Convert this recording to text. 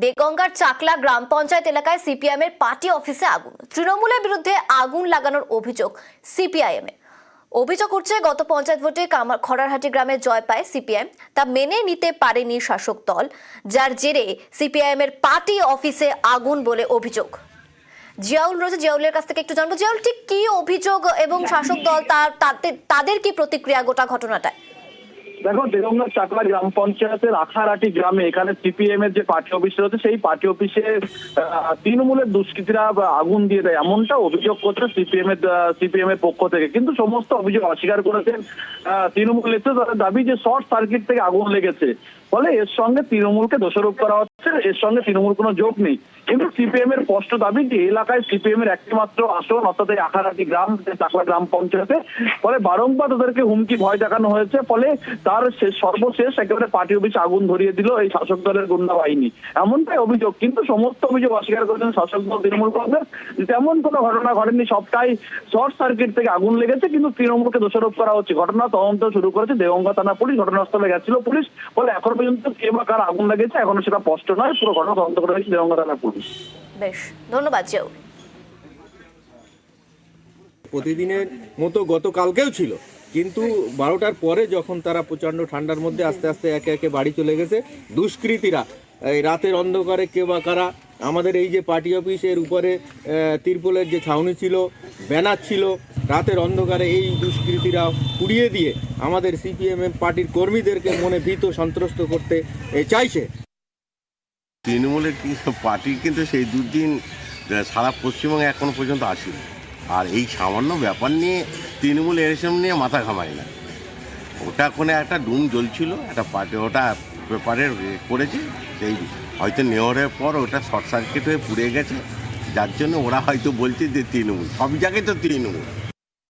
দেগঙ্গার চাকলা গ্রাম পঞ্চায়েত এলাকায় সিপিআইএম এর পার্টি অফিসে আগুন। তৃণমূলের বিরুদ্ধে আগুন লাগানোর অভিযোগ সিপিআইএম এর। অভিযোগ উঠছে গত পঞ্চায়েত ভোটে খড়ারহাটি গ্রামে জয় পায় সিপিআইএম, তা মেনে নিতে পারেনি শাসক দল, যার জেরে সিপিআইএম এর পার্টি অফিসে আগুন বলে অভিযোগ। জিয়াউল রয়েছে, জিয়াউলের কাছ থেকে একটু জানবো। জিয়াউল, ঠিক কি অভিযোগ এবং শাসক দল তাদের কি প্রতিক্রিয়া গোটা ঘটনাটায়? দেখো, দেগঙ্গার চাকলা গ্রাম পঞ্চায়েতের আখারহাটি গ্রামে এখানে সিপিএম এর যে পার্টি অফিস রয়েছে সেই পার্টি অফিসে তৃণমূলের দুষ্কৃতীরা আগুন দিয়ে দেয়, এমনটা অভিযোগ করছে সিপিএম এর পক্ষ থেকে। কিন্তু সমস্ত অভিযোগ অস্বীকার করেছেন তৃণমূল নেতৃত্ব। তাদের দাবি যে শর্ট সার্কিট থেকে আগুন লেগেছে, ফলে এর সঙ্গে তৃণমূলকে দোষারোপ করা হচ্ছে, এর সঙ্গে তৃণমূল কোনো যোগ নেই। কিন্তু সিপিএম এর স্পষ্ট দাবি যে এলাকায় সিপিএম এর একটিমাত্র আসন, অর্থাৎ এই আখারহাটি গ্রাম চাকলা গ্রাম পঞ্চায়েতে, ফলে বারংবার তাদেরকে হুমকি ভয় দেখানো হয়েছে। ফলে তার সর্বশেষ একেবারে পার্টি অফিসে আগুন ধরিয়ে দিল এই শাসক দলের গুন্ডা বাহিনী, এমনটাই অভিযোগ। কিন্তু সমস্ত অভিযোগ অস্বীকার করেছেন শাসক দল তৃণমূল কংগ্রেস। তেমন কোনো ঘটনা ঘটেনি, সবটাই শর্ট সার্কিট থেকে আগুন লেগেছে, কিন্তু তৃণমূলকে দোষারোপ করা হচ্ছে। ঘটনা তদন্ত শুরু করেছে দেগঙ্গা থানা পুলিশ, ঘটনাস্থলে গেছিল পুলিশ। ফলে এখন পর্যন্ত কে বা কার আগুন লেগেছে এখনো সেটা স্পষ্ট নয়। পুরো ঘটনা তদন্ত করে রয়েছে দেগঙ্গা থানা পুলিশ। বেশ, ধন্যবাদ জিয়াউল। প্রতিদিনের মতো গতকালকেও ছিল, কিন্তু 12টার পরে যখন তারা প্রচণ্ড ঠান্ডার মধ্যে আস্তে আস্তে একে একে বাড়ি চলে গেছে দুষ্কৃতীরা, এই রাতের অন্ধকারে কে বা কারা আমাদের এই যে পার্টি অফিসের উপরে তিরপলের যে ছাউনি ছিল, ব্যানার ছিল, রাতের অন্ধকারে এই দুষ্কৃতীরা পুড়িয়ে দিয়ে আমাদের সিপিএম পার্টির কর্মীদেরকে মনে ভীত সন্ত্রস্ত করতে চাইছে। তৃণমূলের পার্টি কিন্তু সেই দুদিন সারা পশ্চিমবঙ্গে এখনো পর্যন্ত আসেনি। আর এই সামান্য ব্যাপার নিয়ে তৃণমূল এরকম নিয়ে মাথা ঘামায় না। ওটা কোনো একটা ডুম জ্বলছিল, একটা পার্টি ওটা পেপারের করেছে, সেই হয়তো নেওয়ার পর ওটা শর্ট সার্কিট হয়ে পুড়ে গেছে, যার জন্য ওরা হয়তো বলছে যে তৃণমূল। সব জায়গায় তো তৃণমূল।